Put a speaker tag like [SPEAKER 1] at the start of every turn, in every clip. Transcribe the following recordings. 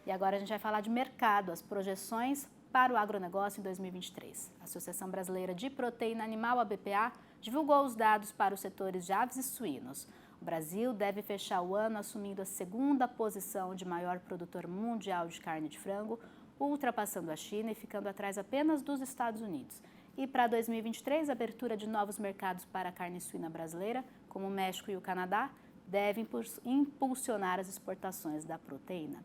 [SPEAKER 1] E agora a gente vai falar de mercado, as projeções para o agronegócio em 2023. A Associação Brasileira de Proteína Animal, a BPA, divulgou os dados para os setores de aves e suínos. O Brasil deve fechar o ano assumindo a segunda posição de maior produtor mundial de carne de frango, ultrapassando a China e ficando atrás apenas dos Estados Unidos. E para 2023, a abertura de novos mercados para a carne suína brasileira, como o México e o Canadá, devem impulsionar as exportações da proteína.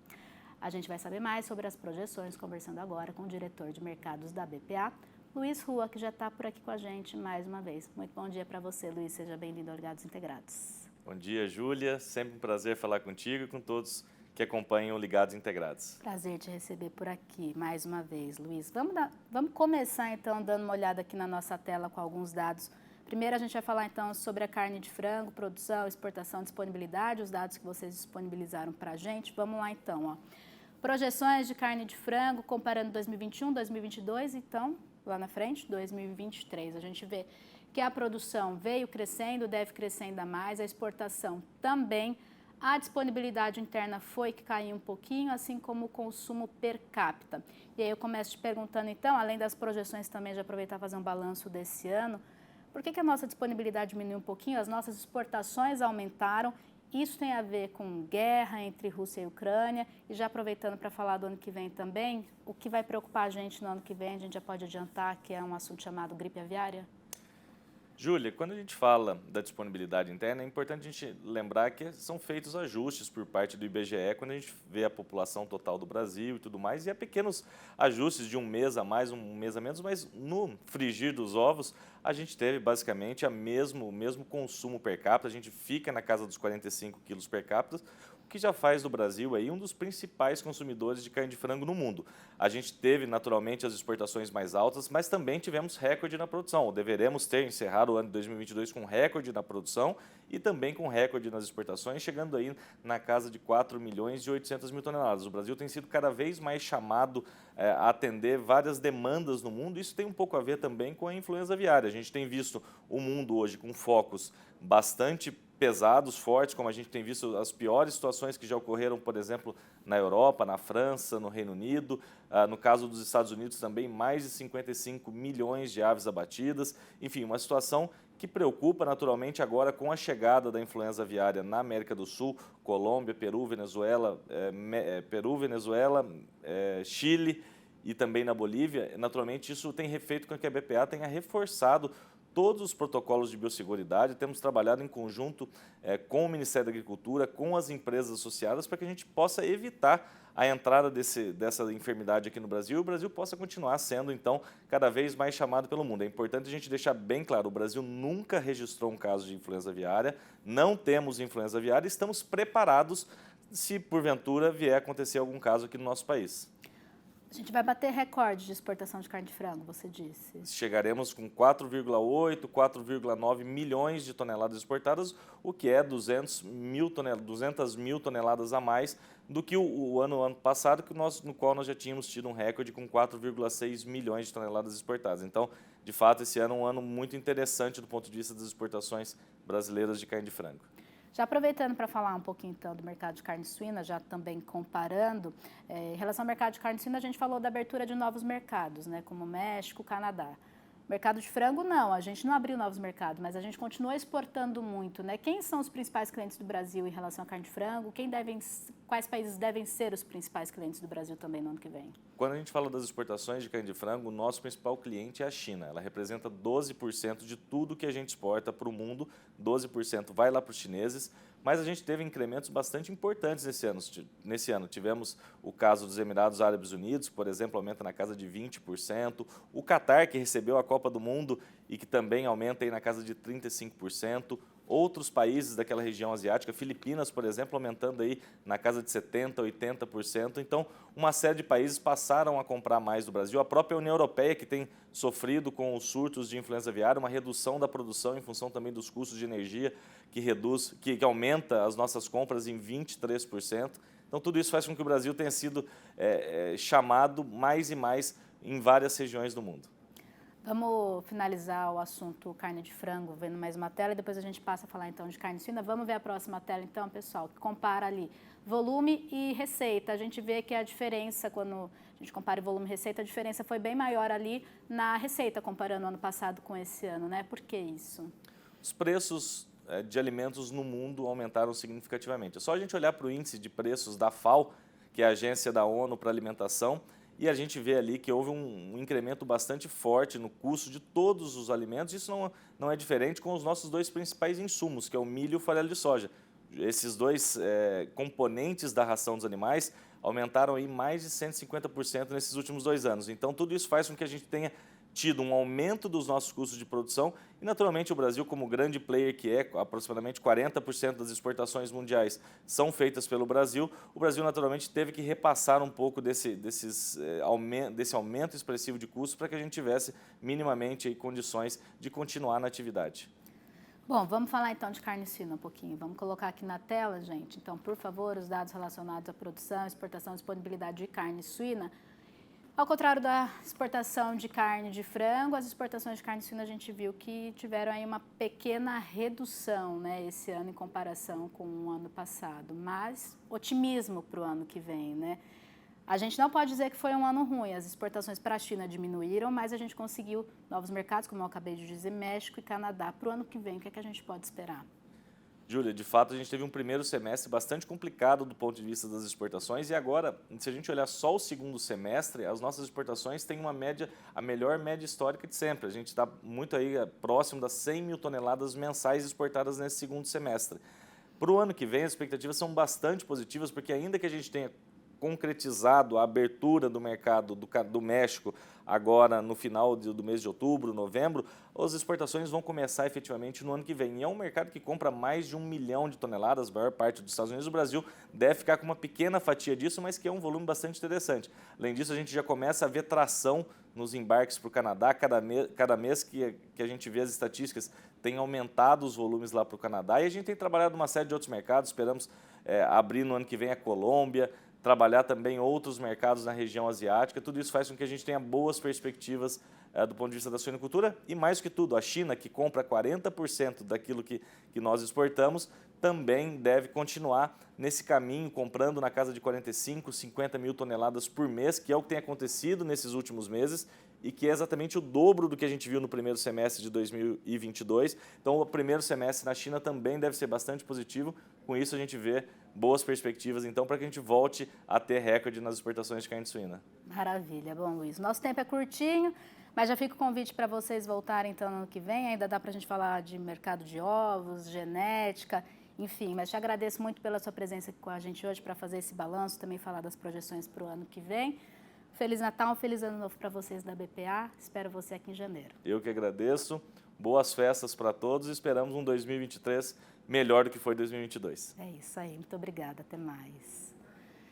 [SPEAKER 1] A gente vai saber mais sobre as projeções, conversando agora com o diretor de mercados da BPA, Luiz Rua, que já está por aqui com a gente mais uma vez. Muito bom dia para você, Luiz. Seja bem-vindo ao Ligados Integrados.
[SPEAKER 2] Bom dia, Júlia. Sempre um prazer falar contigo e com todos que acompanham o Ligados Integrados.
[SPEAKER 1] Prazer te receber por aqui mais uma vez, Luiz. Vamos começar então dando uma olhada aqui na nossa tela com alguns dados. Primeiro a gente vai falar então sobre a carne de frango, produção, exportação, disponibilidade, os dados que vocês disponibilizaram para a gente. Vamos lá então, ó. Projeções de carne de frango comparando 2021, 2022, então lá na frente, 2023. A gente vê que a produção veio crescendo, deve crescer ainda mais, a exportação também. A disponibilidade interna foi que caiu um pouquinho, assim como o consumo per capita. E aí eu começo te perguntando então, além das projeções também, de aproveitar e fazer um balanço desse ano, por que a nossa disponibilidade diminuiu um pouquinho, as nossas exportações aumentaram? Isso tem a ver com guerra entre Rússia e Ucrânia, e já aproveitando para falar do ano que vem também, o que vai preocupar a gente no ano que vem, a gente já pode adiantar que é um assunto chamado gripe aviária?
[SPEAKER 2] Júlia, quando a gente fala da disponibilidade interna, é importante a gente lembrar que são feitos ajustes por parte do IBGE quando a gente vê a população total do Brasil e tudo mais, e há pequenos ajustes de um mês a mais, um mês a menos, mas no frigir dos ovos, a gente teve basicamente o mesmo consumo per capita, a gente fica na casa dos 45 quilos per capita, que já faz do Brasil aí um dos principais consumidores de carne de frango no mundo. A gente teve, naturalmente, as exportações mais altas, mas também tivemos recorde na produção. Deveremos ter encerrado o ano de 2022 com recorde na produção e também com recorde nas exportações, chegando aí na casa de 4 milhões e 800 mil toneladas. O Brasil tem sido cada vez mais chamado a atender várias demandas no mundo. Isso tem um pouco a ver também com a influenza aviária. A gente tem visto o mundo hoje com focos bastante pesados, fortes, como a gente tem visto as piores situações que já ocorreram, por exemplo, na Europa, na França, no Reino Unido. No caso dos Estados Unidos também, mais de 55 milhões de aves abatidas. Enfim, uma situação que preocupa naturalmente agora com a chegada da influenza aviária na América do Sul, Colômbia, Peru, Venezuela, Chile e também na Bolívia. Naturalmente, isso tem feito com que a BPA tenha reforçado todos os protocolos de biosseguridade. Temos trabalhado em conjunto com o Ministério da Agricultura, com as empresas associadas, para que a gente possa evitar a entrada dessa enfermidade aqui no Brasil e o Brasil possa continuar sendo, então, cada vez mais chamado pelo mundo. É importante a gente deixar bem claro, o Brasil nunca registrou um caso de influenza aviária, não temos influenza aviária, estamos preparados se, porventura, vier acontecer algum caso aqui no nosso país.
[SPEAKER 1] A gente vai bater recorde de exportação de carne de frango, você disse.
[SPEAKER 2] Chegaremos com 4,8, 4,9 milhões de toneladas exportadas, o que é 200 mil toneladas a mais do que o ano passado, no qual nós já tínhamos tido um recorde com 4,6 milhões de toneladas exportadas. Então, de fato, esse ano é um ano muito interessante do ponto de vista das exportações brasileiras de carne de frango.
[SPEAKER 1] Já aproveitando para falar um pouquinho então do mercado de carne suína, já também comparando, em relação ao mercado de carne suína, a gente falou da abertura de novos mercados, né, como México, Canadá. Mercado de frango, não, a gente não abriu novos mercados, mas a gente continua exportando muito, né? Quem são os principais clientes do Brasil em relação à carne de frango? Quais países devem ser os principais clientes do Brasil também no ano que vem?
[SPEAKER 2] Quando a gente fala das exportações de carne de frango, o nosso principal cliente é a China. Ela representa 12% de tudo que a gente exporta para o mundo, 12% vai lá para os chineses, mas a gente teve incrementos bastante importantes nesse ano. Tivemos o caso dos Emirados Árabes Unidos, por exemplo, aumenta na casa de 20%. O Catar, que recebeu a Copa do Mundo e que também aumenta aí na casa de 35%. Outros países daquela região asiática, Filipinas, por exemplo, aumentando aí na casa de 70%, 80%. Então, uma série de países passaram a comprar mais do Brasil. A própria União Europeia, que tem sofrido com os surtos de influenza aviária, uma redução da produção em função também dos custos de energia, que aumenta as nossas compras em 23%. Então, tudo isso faz com que o Brasil tenha sido chamado mais e mais em várias regiões do mundo.
[SPEAKER 1] Vamos finalizar o assunto carne de frango, vendo mais uma tela, e depois a gente passa a falar então de carne suína. Vamos ver a próxima tela então, pessoal, que compara ali Volume e receita, a gente vê que a diferença, quando a gente compara volume e receita, a diferença foi bem maior ali na receita, comparando o ano passado com esse ano, né? Por que isso?
[SPEAKER 2] Os preços de alimentos no mundo aumentaram significativamente. É só a gente olhar para o índice de preços da FAO, que é a agência da ONU para a alimentação, e a gente vê ali que houve um incremento bastante forte no custo de todos os alimentos. Isso não é diferente com os nossos dois principais insumos, que é o milho e o farelo de soja. Esses dois componentes da ração dos animais aumentaram aí mais de 150% nesses últimos 2 anos. Então, tudo isso faz com que a gente tenha tido um aumento dos nossos custos de produção e, naturalmente, o Brasil, como grande player que é, aproximadamente 40% das exportações mundiais são feitas pelo Brasil, o Brasil, naturalmente, teve que repassar um pouco desse aumento expressivo de custos para que a gente tivesse minimamente aí condições de continuar na atividade.
[SPEAKER 1] Bom, vamos falar então de carne suína um pouquinho. Vamos colocar aqui na tela, gente. Então, por favor, os dados relacionados à produção, exportação e disponibilidade de carne suína. Ao contrário da exportação de carne de frango, as exportações de carne suína a gente viu que tiveram aí uma pequena redução, né, esse ano em comparação com o ano passado. Mas otimismo para o ano que vem, né? A gente não pode dizer que foi um ano ruim, as exportações para a China diminuíram, mas a gente conseguiu novos mercados, como eu acabei de dizer, México e Canadá. Para o ano que vem, o que é que a gente pode esperar?
[SPEAKER 2] Júlia, de fato, a gente teve um primeiro semestre bastante complicado do ponto de vista das exportações e agora, se a gente olhar só o segundo semestre, as nossas exportações têm uma média, a melhor média histórica de sempre. A gente está muito aí próximo das 100 mil toneladas mensais exportadas nesse segundo semestre. Para o ano que vem, as expectativas são bastante positivas, porque ainda que a gente tenha concretizado a abertura do mercado do México agora no final do mês de outubro, novembro, as exportações vão começar efetivamente no ano que vem. E é um mercado que compra mais de 1 milhão de toneladas, a maior parte dos Estados Unidos. O Brasil deve ficar com uma pequena fatia disso, mas que é um volume bastante interessante. Além disso, a gente já começa a ver tração nos embarques para o Canadá. Cada mês que a gente vê as estatísticas, tem aumentado os volumes lá para o Canadá. E a gente tem trabalhado uma série de outros mercados, esperamos abrir no ano que vem a Colômbia, trabalhar também outros mercados na região asiática. Tudo isso faz com que a gente tenha boas perspectivas do ponto de vista da suinocultura e, mais que tudo, a China, que compra 40% daquilo que nós exportamos, também deve continuar nesse caminho, comprando na casa de 45, 50 mil toneladas por mês, que é o que tem acontecido nesses últimos meses e que é exatamente o dobro do que a gente viu no primeiro semestre de 2022. Então, o primeiro semestre na China também deve ser bastante positivo. Com isso, a gente vê boas perspectivas, então, para que a gente volte a ter recorde nas exportações de carne suína.
[SPEAKER 1] Maravilha. Bom, Luiz, nosso tempo é curtinho, mas já fica o convite para vocês voltarem, então, no ano que vem. Ainda dá para a gente falar de mercado de ovos, genética, enfim. Mas te agradeço muito pela sua presença aqui com a gente hoje para fazer esse balanço, também falar das projeções para o ano que vem. Feliz Natal, um feliz Ano Novo para vocês da BPA. Espero você aqui em janeiro.
[SPEAKER 2] Eu que agradeço. Boas festas para todos e esperamos um 2023 melhor do que foi 2022.
[SPEAKER 1] É isso aí. Muito obrigada. Até mais.